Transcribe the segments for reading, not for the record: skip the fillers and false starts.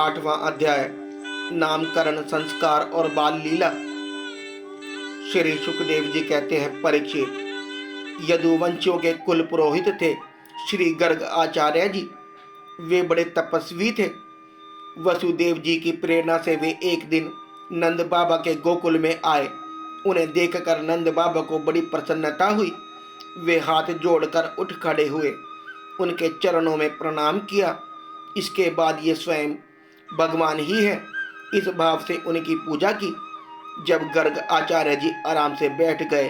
8वां अध्याय नामकरण संस्कार और बाल लीला। श्री सुखदेव जी कहते हैं, परीक्षित, यदुवंशियों के कुल पुरोहित थे श्री गर्ग आचार्य जी। वे बड़े तपस्वी थे। वसुदेव जी की प्रेरणा से वे एक दिन नंद बाबा के गोकुल में आए। उन्हें देखकर नंद बाबा को बड़ी प्रसन्नता हुई। वे हाथ जोड़कर उठ खड़े हुए, उनके चरणों में प्रणाम किया। इसके बाद ये स्वयं भगवान ही है, इस भाव से उनकी पूजा की। जब गर्ग आचार्य जी आराम से बैठ गए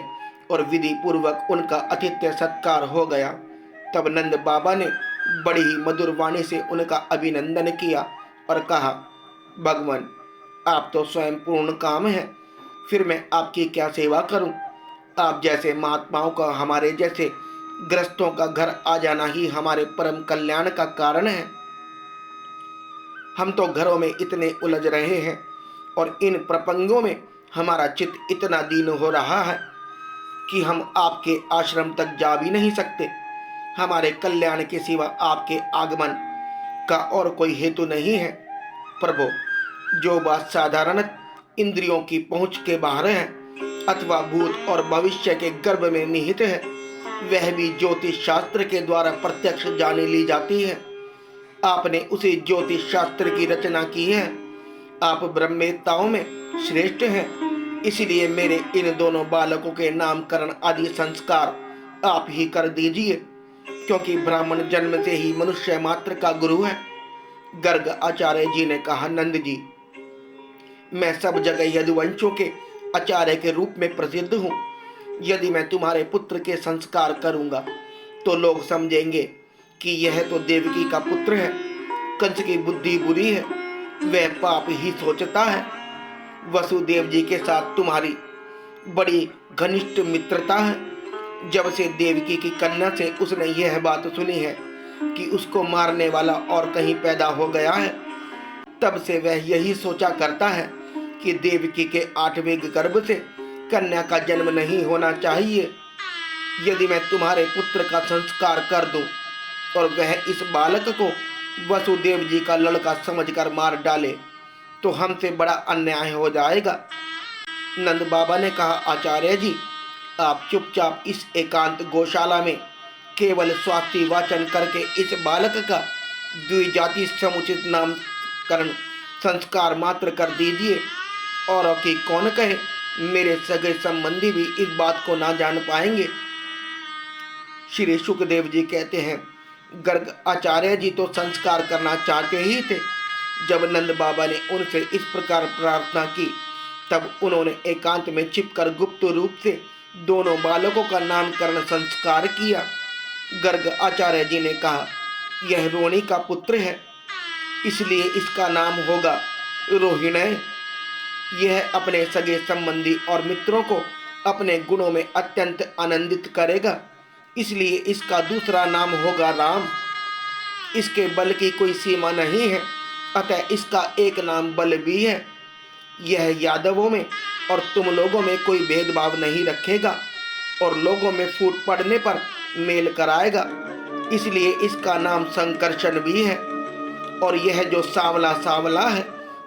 और विधि पूर्वक उनका आतिथ्य सत्कार हो गया, तब नंद बाबा ने बड़ी ही मधुर वाणी से उनका अभिनंदन किया और कहा, भगवान, आप तो स्वयं पूर्ण काम हैं, फिर मैं आपकी क्या सेवा करूं? आप जैसे महात्माओं का हमारे जैसे ग्रस्तों का घर आ जाना ही हमारे परम कल्याण का कारण है। हम तो घरों में इतने उलझ रहे हैं और इन प्रपंगों में हमारा चित्त इतना दीन हो रहा है कि हम आपके आश्रम तक जा भी नहीं सकते। हमारे कल्याण के सिवा आपके आगमन का और कोई हेतु नहीं है। प्रभु, जो बात साधारण इंद्रियों की पहुंच के बाहर है अथवा भूत और भविष्य के गर्भ में निहित है, वह भी ज्योतिष शास्त्र के द्वारा प्रत्यक्ष जाने ली जाती है। आपने उसी ज्योतिष शास्त्र की रचना की है। आप ब्रह्मवेत्ताओं में श्रेष्ठ हैं, इसलिए मेरे इन दोनों बालकों के नामकरण आदि संस्कार आप ही कर दीजिए, क्योंकि ब्राह्मण जन्म से ही मनुष्य मात्र का गुरु है। गर्ग आचार्य जी ने कहा, नंद जी, मैं सब जगह यदुवंशों के आचार्य के रूप में प्रसिद्ध हूँ। यदि मैं तुम्हारे पुत्र के संस्कार करूंगा तो लोग समझेंगे कि यह तो देवकी का पुत्र है। कंस की बुद्धि बुरी है, वह पाप ही सोचता है। वसुदेव जी के साथ तुम्हारी बड़ी घनिष्ठ मित्रता है। जब से देवकी की कन्या से उसने यह बात सुनी है कि उसको मारने वाला और कहीं पैदा हो गया है, तब से वह यही सोचा करता है कि देवकी के 8वें गर्भ से कन्या का जन्म नहीं होना चाहिए। यदि मैं तुम्हारे पुत्र का संस्कार कर दूं और वह इस बालक को वसुदेव जी का लड़का समझकर मार डाले तो हमसे बड़ा अन्याय हो जाएगा। नंद बाबा ने कहा, आचार्य जी, आप चुपचाप इस एकांत गौशाला में केवल स्वाति वाचन करके इस बालक का द्विजाति समुचित नामकरण संस्कार मात्र कर दीजिए। और कि कौन कहे, मेरे सगे संबंधी भी इस बात को ना जान पाएंगे। श्री सुखदेव जी कहते हैं, गर्ग आचार्य जी तो संस्कार करना चाहते ही थे। जब नंद बाबा ने उनसे इस प्रकार प्रार्थना की, तब उन्होंने एकांत में छिपकर गुप्त रूप से दोनों बालकों का नामकरण संस्कार किया। गर्ग आचार्य जी ने कहा, यह रोणी का पुत्र है, इसलिए इसका नाम होगा रोहिणय। यह अपने सगे संबंधी और मित्रों को अपने गुणों में अत्यंत आनंदित करेगा, इसलिए इसका दूसरा नाम होगा राम। इसके बल की कोई सीमा नहीं है, अतः इसका एक नाम बल भी है। यह यादवों में और तुम लोगों में कोई भेदभाव नहीं रखेगा और लोगों में फूट पड़ने पर मेल कराएगा, इसलिए इसका नाम संकर्षण भी है। और यह जो सांवला सांवला है,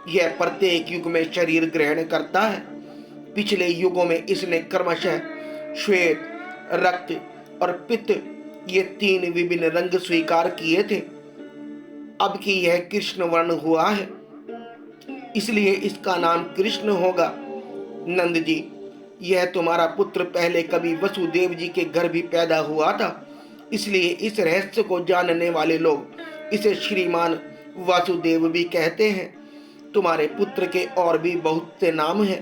यह प्रत्येक युग में शरीर ग्रहण करता है। पिछले युगों में इसने क्रमशः श्वेत, रक्त और पित्त ये 3 विभिन्न रंग स्वीकार किए थे। अब कि यह कृष्ण वर्ण हुआ है, इसलिए इसका नाम कृष्ण होगा। नंद जी, यह तुम्हारा पुत्र पहले कभी वसुदेव जी के घर भी पैदा हुआ था, इसलिए इस रहस्य को जानने वाले लोग इसे श्रीमान वासुदेव भी कहते हैं। तुम्हारे पुत्र के और भी बहुत से नाम हैं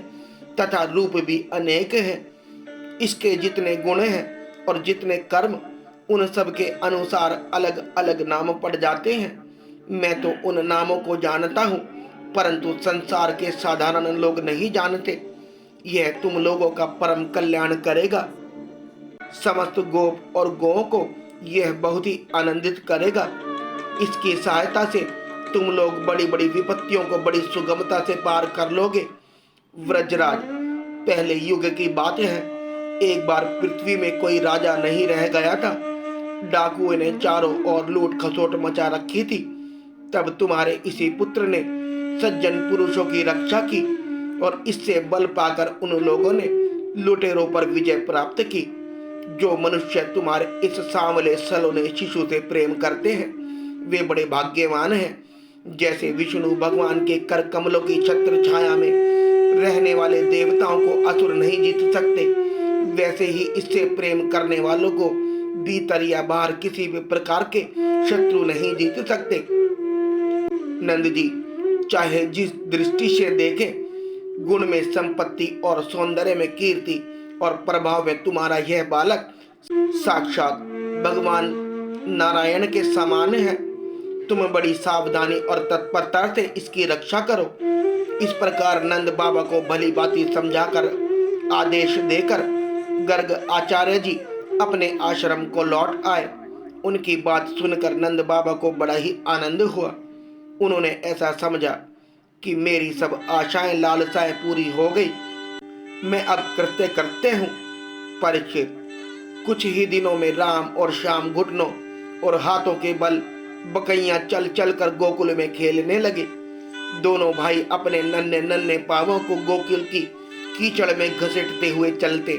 तथा रूप भी अनेक हैं। इसके जितने गुण हैं और जितने कर्म, उन सब के अनुसार अलग अलग नाम पड़ जाते हैं। मैं तो उन नामों को जानता हूँ, परंतु संसार के साधारण लोग नहीं जानते। यह तुम लोगों का परम कल्याण करेगा। समस्त गोप और गौओं को यह बहुत ही आनंदित करेगा। इसकी सहायता से तुम लोग बड़ी बड़ी विपत्तियों को बड़ी सुगमता से पार कर लोगे। व्रजराज, पहले युग की बात है, एक बार पृथ्वी में कोई राजा नहीं रह गया था। डाकुओं ने चारों ओर लूट खसोट मचा रखी थी। तब तुम्हारे इसी पुत्र ने सज्जन पुरुषों की रक्षा की और इससे बल पाकर उन लोगों ने लुटेरों पर विजय प्राप्त की। जो मनुष्य तुम्हारे इस सांवले सलोने शिशु से प्रेम करते हैं वे बड़े भाग्यवान हैं। जैसे विष्णु भगवान के कर कमलों की छत्र छाया में रहने वाले देवताओं को असुर नहीं जीत सकते, वैसे ही इससे प्रेम करने वालों को भीतर या बाहर किसी भी प्रकार के शत्रु नहीं जीत सकते। नंद जी चाहे जिस दृष्टि से देखें, गुण में संपत्ति और सौंदर्य में कीर्ति और प्रभाव में तुम्हारा यह बालक साक्षात भगवान नारायण के समान है। तुम बड़ी सावधानी और तत्परता से इसकी रक्षा करो। इस प्रकार नंद बाबा को भली बाती समझाकर आदेश देकर गर्ग आचार्य जी अपने आश्रम को लौट आए। उनकी बात सुनकर नंद बाबा को बड़ा ही आनंद हुआ। उन्होंने ऐसा समझा कि मेरी सब आशाएं लालसाएं पूरी हो गई, मैं अब कृत्य करते हूँ। परीक्षित, कुछ ही दिनों में राम और श्याम घुटनों और हाथों के बल बकैया चल चल कर गोकुल में खेलने लगे। दोनों भाई अपने नन्हे नन्हे पांवों को गोकुल की कीचड़ में घसीटते हुए चलते।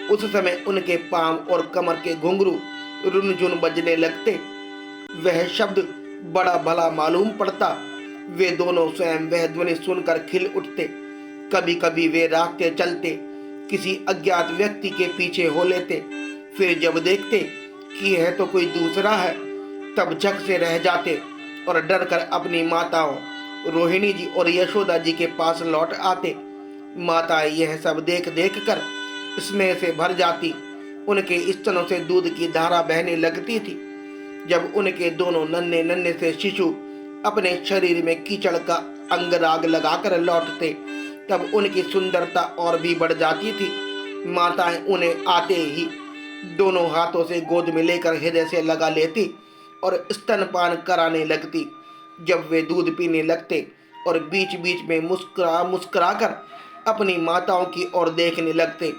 उस समय उनके पांव और कमर के घुंघरू रुनझुन बजने लगते। वह शब्द बड़ा भला मालूम पड़ता। वे दोनों स्वयं वह ध्वनि सुनकर खिल उठते। कभी कभी वे रास्ते चलते किसी अज्ञात व्यक्ति के पीछे हो लेते, फिर जब देखते कि यह तो कोई दूसरा है तब झक से रह जाते और डर कर अपनी माताओं रोहिणी जी और यशोदा जी के पास लौट आते। माताएं यह सब देख देख कर स्नेह से भर जाती। उनके स्तनों से दूध की धारा बहने लगती थी। जब उनके दोनों नन्हे नन्हे से शिशु अपने शरीर में कीचड़ का अंगराग लगाकर लौटते तब उनकी सुंदरता और भी बढ़ जाती थी। माताएं उन्हें आते ही दोनों हाथों से गोद में लेकर हृदय से लगा लेती और स्तनपान कराने लगती। जब वे दूध पीने लगते और बीच बीच में मुस्कुरा मुस्कुरा कर अपनी माताओं की ओर देखने लगते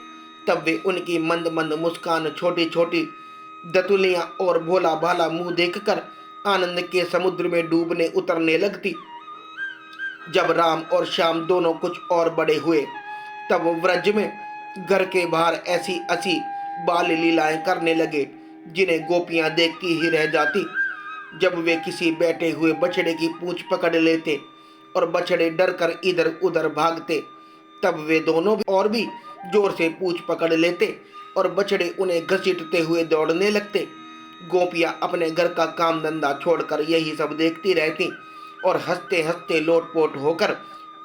तब वे उनकी मंद मंद मुस्कान, छोटी छोटी दतुलियां और भोला भाला मुंह देखकर आनंद के समुद्र में डूबने उतरने लगती। जब राम और श्याम दोनों कुछ और बड़े हुए तब वो व्रज में घर के बाहर ऐसी ऐसी बाल लीलाएं करने लगे जिन्हें गोपियां देखती ही रह जाती। जब वे किसी बैठे हुए बछड़े की पूंछ पकड़ लेते और बछड़े डर कर इधर उधर भागते तब वे दोनों और भी जोर से पूंछ पकड़ लेते और बछड़े उन्हें घसीटते हुए दौड़ने लगते। गोपियां अपने घर का काम धंधा छोड़कर यही सब देखती रहती और हंसते हंसते लोटपोट होकर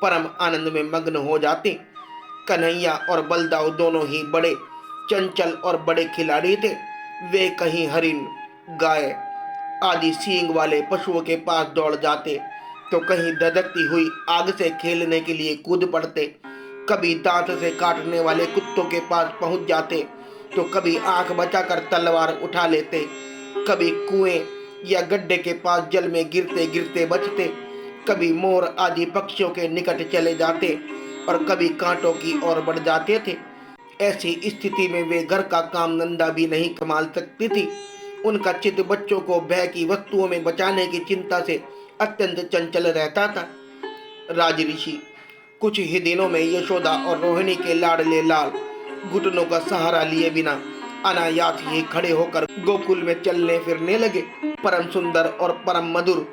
परम आनंद में मग्न हो जाती। कन्हैया और बलदाऊ दोनों ही बड़े चंचल और बड़े खिलाड़ी थे। वे कहीं हरिण, गाय आदि सींग वाले पशुओं के पास दौड़ जाते तो कहीं धधकती हुई आग से खेलने के लिए कूद पड़ते। कभी दांत से काटने वाले कुत्तों के पास पहुंच जाते तो कभी आंख बचाकर तलवार उठा लेते। कभी कुएं या गड्ढे के पास जल में गिरते गिरते बचते। कभी मोर आदि पक्षियों के निकट चले जाते और कभी कांटों की ओर बढ़ जाते थे। ऐसी स्थिति में वे घर का काम धंधा भी नहीं संभाल सकती थी। उनका चित्त बच्चों को भय की वस्तुओं में बचाने की चिंता से अत्यंत चंचल रहता था। राज ऋषि कुछ ही दिनों में यशोदा और रोहिणी के लाडले लाल घुटनों का सहारा लिए बिना अनायास ही खड़े होकर गोकुल में चलने फिरने लगे। परम सुंदर और परम मधुर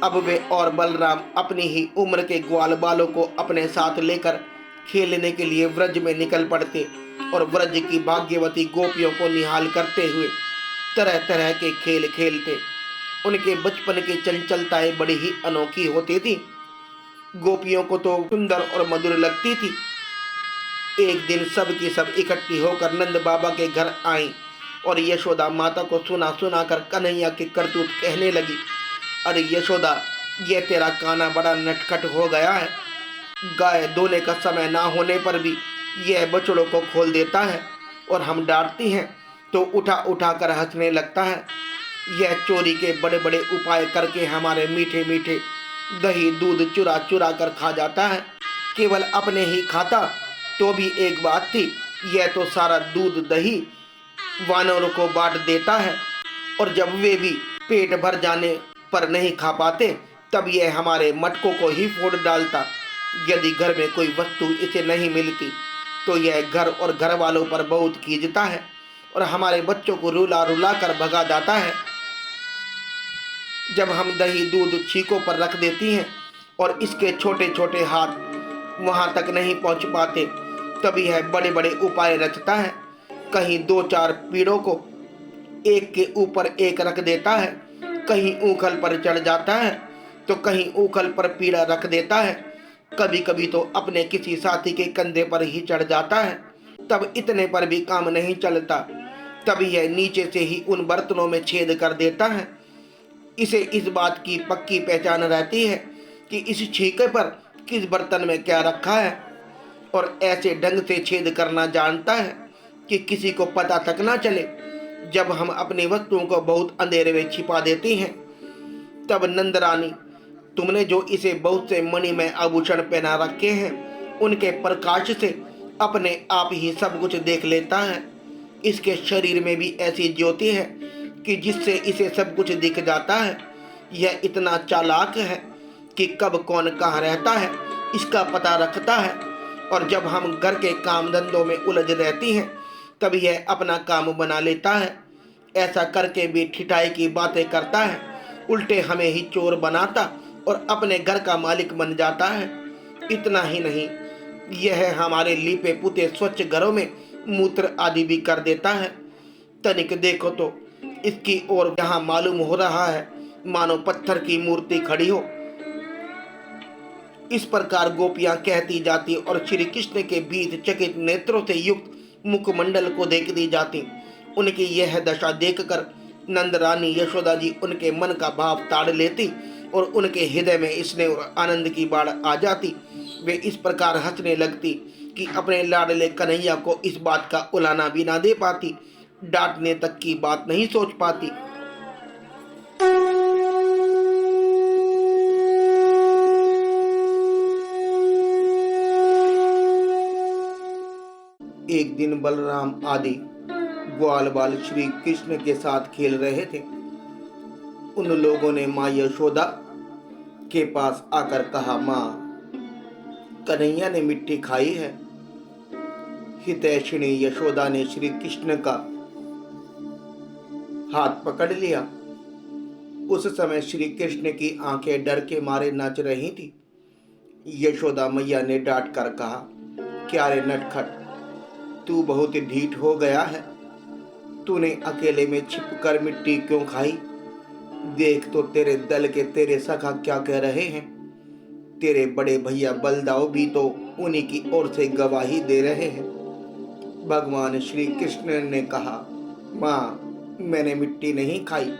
अब वे और बलराम अपनी ही उम्र के ग्वाल बालों को अपने साथ लेकर खेलने के लिए व्रज में निकल पड़ते और व्रज की भाग्यवती गोपियों को निहाल करते हुए तरह तरह के खेल खेलते। उनके बचपन की चंचलताएं बड़ी ही अनोखी होती थी। गोपियों को तो सुंदर और मधुर लगती थी। एक दिन सब की सब इकट्ठी होकर नंद बाबा के घर आई और यशोदा माता को सुना सुना कर कन्हैया की करतूत कहने लगी। अरे यशोदा, ये तेरा काना बड़ा नटखट हो गया है। गाय धोने का समय ना होने पर भी यह बछड़ों को खोल देता है और हम डांटती हैं तो उठा उठा कर हंसने लगता है। यह चोरी के बड़े बड़े उपाय करके हमारे मीठे मीठे दही दूध चुरा चुरा कर खा जाता है। केवल अपने ही खाता तो भी एक बात थी, यह तो सारा दूध दही वानरों को बांट देता है और जब वे भी पेट भर जाने पर नहीं खा पाते तब यह हमारे मटकों को ही फोड़ डालता। यदि घर में कोई वस्तु इसे नहीं मिलती तो यह घर और घर वालों पर बहुत खींचता है और हमारे बच्चों को रुला रुला कर भगा जाता है। जब हम दही दूध छीकों पर रख देती हैं और इसके छोटे छोटे हाथ वहां तक नहीं पहुंच पाते, तब यह बड़े बड़े उपाय रचता है। कहीं 2-4 पीड़ों को एक के ऊपर एक रख देता है, कहीं ऊखल पर चढ़ जाता है तो कहीं ऊखल पर पीड़ा रख देता है, कभी कभी तो अपने किसी साथी के कंधे पर ही चढ़ जाता है। तब इतने पर भी काम नहीं चलता, तब यह नीचे से ही उन बर्तनों में छेद कर देता है। इसे इस बात की पक्की पहचान रहती है कि इस छीके पर किस बर्तन में क्या रखा है, और ऐसे ढंग से छेद करना जानता है कि किसी को पता तक ना चले। जब हम अपनी वस्तुओं को बहुत अंधेरे में छिपा देती हैं, तब नंदरानी, तुमने जो इसे बहुत से मणिमय आभूषण पहना रखे हैं, उनके प्रकाश से अपने आप ही सब कुछ देख लेता है। इसके शरीर में भी ऐसी ज्योति है कि जिससे इसे सब कुछ दिख जाता है। यह इतना चालाक है कि कब कौन कहाँ रहता है इसका पता रखता है, और जब हम घर के काम धंधों में उलझ रहती हैं तब यह अपना काम बना लेता है। ऐसा करके भी ठिठाई की बातें करता है, उल्टे हमें ही चोर बनाता और अपने घर का मालिक बन जाता है। इतना ही नहीं, यह हमारे लीपे पुते स्वच्छ घरों में मूत्र आदि भी कर देता है। तनिक देखो तो इसकी ओर यहाँ मालूम हो रहा है मानो पत्थर की मूर्ति खड़ी हो। इस प्रकार गोपियां कहती जाती और श्री कृष्ण के बीच चकित नेत्रों से युक्त मुखमंडल को देखती जाती। उनकी यह दशा देखकर नंद रानी यशोदा जी उनके मन का भाव ताड़ लेती और उनके हृदय में स्नेह और आनंद की बाढ़ आ जाती। वे इस प्रकार हंसने लगती कि अपने लाडले कन्हैया को इस बात का उलाना भी ना दे पाती, डांटने तक की बात नहीं सोच पाती। एक दिन बलराम आदि ग्वाल बाल श्री कृष्ण के साथ खेल रहे थे। उन लोगों ने माँ यशोदा के पास आकर कहा, माँ, कन्हैया ने मिट्टी खाई है। हितैषिणी यशोदा ने श्री कृष्ण का हाथ पकड़ लिया। उस समय श्री कृष्ण की आंखें डर के मारे नाच रही थी। यशोदा मैया ने डांट कर कहा, क्या रे नटखट, तू बहुत ढीठ हो गया है। तूने अकेले में छिपकर मिट्टी क्यों खाई? देख तो तेरे दल के तेरे सखा क्या कह रहे हैं। तेरे बड़े भैया बलदाव भी तो उन्हीं की ओर से गवाही दे रहे हैं। भगवान श्री कृष्ण ने कहा, माँ, मैंने मिट्टी नहीं खाई।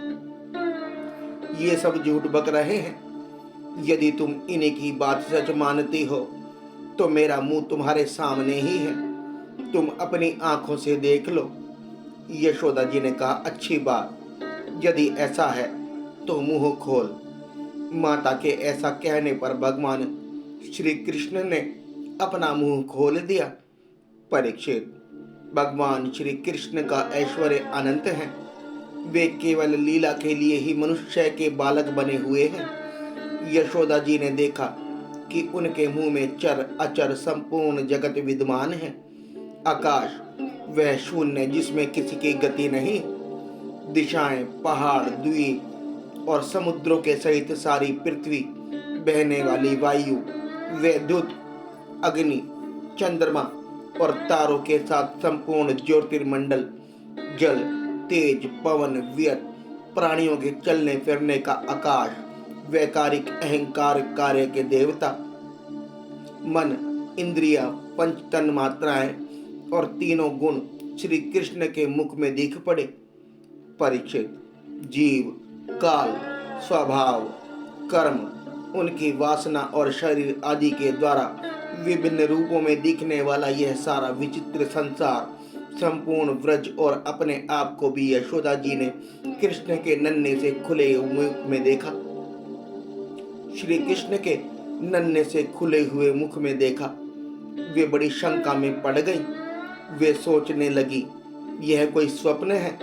ये सब झूठ बक रहे हैं। यदि तुम इन्हीं की बात सच मानती हो तो मेरा मुंह तुम्हारे सामने ही है, तुम अपनी आंखों से देख लो। यशोदा जी ने कहा, अच्छी बात, यदि ऐसा है तो मुंह खोल। माता के ऐसा कहने पर भगवान श्री कृष्ण ने अपना मुंह खोल दिया। परीक्षित, भगवान श्री कृष्ण का ऐश्वर्य अनंत है। वे केवल लीला के लिए ही मनुष्य के बालक बने हुए हैं। यशोदा जी ने देखा कि उनके मुंह में चर अचर संपूर्ण जगत विद्यमान है। आकाश वह शून्य जिसमें किसी की गति नहीं, दिशाएं, पहाड़, द्वीप और समुद्रों के सहित सारी पृथ्वी, बहने वाली वायु, वैद्युत, अग्नि, चंद्रमा और तारों के साथ संपूर्ण ज्योतिर्मंडल, जल, तेज, पवन, व्यर्थ, प्राणियों के चलने फिरने का आकाश, वैकारिक अहंकार कार्य के देवता, मन, इंद्रिया, पंच तन मात्राएं और तीनों गुण श्री कृष्ण के मुख में दिख पड़े। परीक्षित, जीव, काल, स्वभाव, कर्म, उनकी वासना और शरीर आदि के द्वारा विभिन्न रूपों में दिखने वाला यह सारा विचित्र संसार, संपूर्ण व्रज और अपने आप को भी यशोदा जी ने कृष्ण के नन्हे से खुले मुख में देखा। श्री कृष्ण के नन्हे से खुले हुए मुख में देखा। वे बड़ी शंका में पड़ गई। वे सोचने लगी, यह कोई स्वप्न है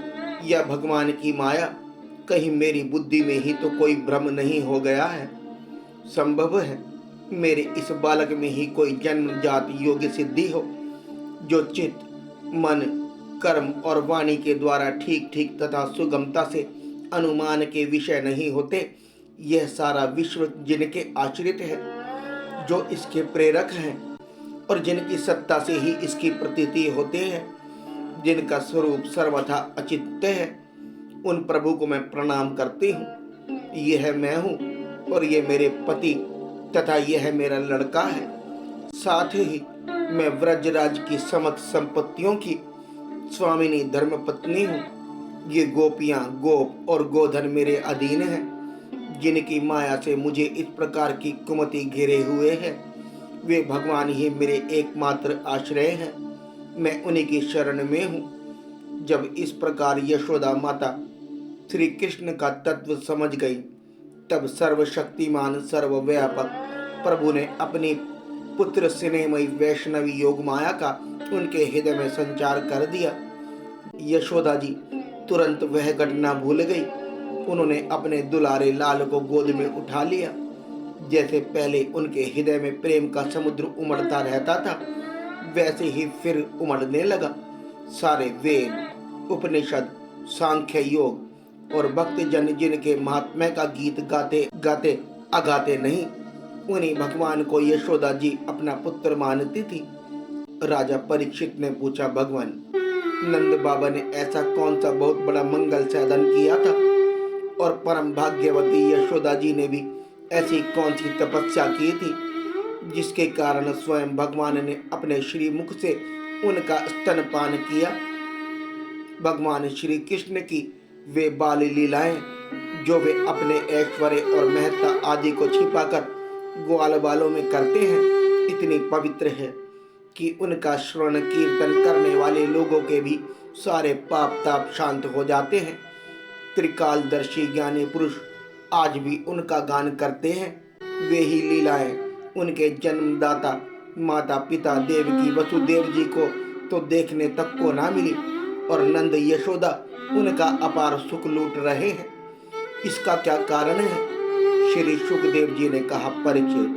या भगवान की माया? कहीं मेरी बुद्धि में ही तो कोई भ्रम नहीं हो गया है। संभव है मेरे इस बालक में ही कोई जन्मजात योग्य सिद्धि हो, जो चित्त, मन, कर्म और वाणी के द्वारा ठीक ठीक तथा सुगमता से अनुमान के विषय नहीं होते। यह सारा विश्व जिनके आश्रित है, जो इसके प्रेरक हैं और जिनकी सत्ता से ही इसकी प्रतीति होते हैं, जिनका स्वरूप सर्वथा अचित्य है, उन प्रभु को मैं प्रणाम करती हूँ। यह मैं हूँ और ये मेरे पति तथा यह मेरा लड़का है। साथ ही मैं व्रजराज की समस्त संपत्तियों की स्वामिनी धर्मपत्नी हूँ। ये गोपियाँ, गोप और गोधन मेरे अधीन हैं, जिनकी माया से मुझे इस प्रकार की कुमति घेरे हुए है। वे भगवान ही मेरे एकमात्र आश्रय हैं। मैं उन्हीं की शरण में हूँ। जब इस प्रकार यशोदा माता श्री कृष्ण का तत्व समझ गई, तब सर्वशक्तिमान सर्वव्यापक प्रभु ने अपनी पुत्र स्नेहमयी वैष्णवी योग माया का उनके हृदय में संचार कर दिया। यशोदा जी तुरंत वह घटना भूल गई। उन्होंने अपने दुलारे लाल को गोद में उठा लिया। जैसे पहले उनके हृदय में प्रेम का समुद्र उमड़ता रहता था, वैसे ही फिर उमड़ने लगा। सारे वेद, उपनिषद, सांख्य योग और भक्त जन जिनके महात्म्य का गीत गाते गाते अगाते नहीं, उन्हीं भगवान को यशोदा जी अपना पुत्र मानती थी। राजा परीक्षित ने पूछा, भगवान, नंद बाबा ने ऐसा कौन सा बहुत बड़ा मंगल साधन किया था और परम भाग्यवती यशोदा जी ने भी ऐसी कौन सी तपस्या की थी, जिसके कारण स्वयं भगवान ने अपने श्री मुख से उनका स्तनपान किया। भगवान श्री कृष्ण की वे बाल लीलाएं, जो वे अपने ऐश्वर्य और महत्ता आदि को छिपाकर ग्वाल बालों में करते हैं, इतनी पवित्र है कि उनका श्रवण कीर्तन करने वाले लोगों के भी सारे पाप ताप शांत हो जाते हैं। त्रिकालदर्शी ज्ञानी पुरुष आज भी उनका गान करते हैं। वे ही लीलाएं उनके जन्मदाता माता पिता देवकी वसुदेव जी को तो देखने तक को ना मिली, और नंद यशोदा उनका अपार सुख लूट रहे हैं। इसका क्या कारण है? श्री सुखदेव जी ने कहा, परीक्षित,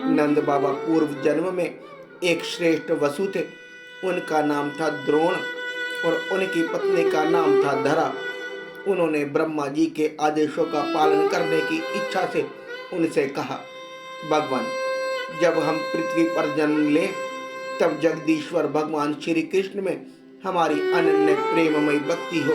नंद बाबा पूर्व जन्म में एक श्रेष्ठ वसु थे। उनका नाम था द्रोण और उनकी पत्नी का नाम था धरा। उन्होंने ब्रह्मा जी के आदेशों का पालन करने की इच्छा से उनसे कहा, भगवान, जब हम पृथ्वी पर जन्म लें, तब जगदीश्वर भगवान श्री कृष्ण में हमारी अनन्य प्रेममयी भक्ति हो,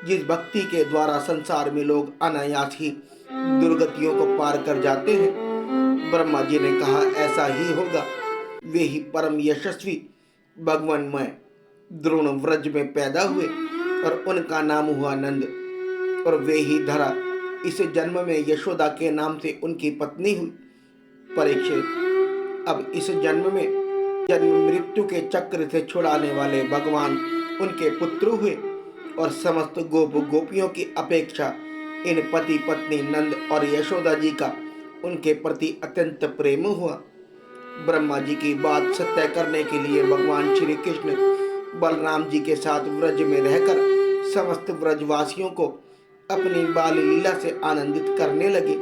जिस भक्ति के द्वारा संसार में लोग अनायास ही दुर्गतियों को पार कर जाते हैं। ब्रह्मा जी ने कहा, ऐसा ही होगा। वे ही परम यशस्वी भगवानमय द्रोण व्रज में पैदा हुए और उनका नाम हुआ नंद, और वे ही धरा इस जन्म में यशोदा के नाम से उनकी पत्नी हुई। परीक्षित, अब इस जन्म में जन्म मृत्यु के चक्र से छुड़ाने वाले भगवान उनके पुत्र हुए, और समस्त गोप गोपियों की अपेक्षा इन पति पत्नी नंद और यशोदा जी का उनके प्रति अत्यंत प्रेम हुआ। ब्रह्मा जी की बात सत्य करने के लिए भगवान श्री कृष्ण बलराम जी के साथ व्रज में रहकर समस्त व्रजवासियों को अपनी बाल लीला से आनंदित करने लगे।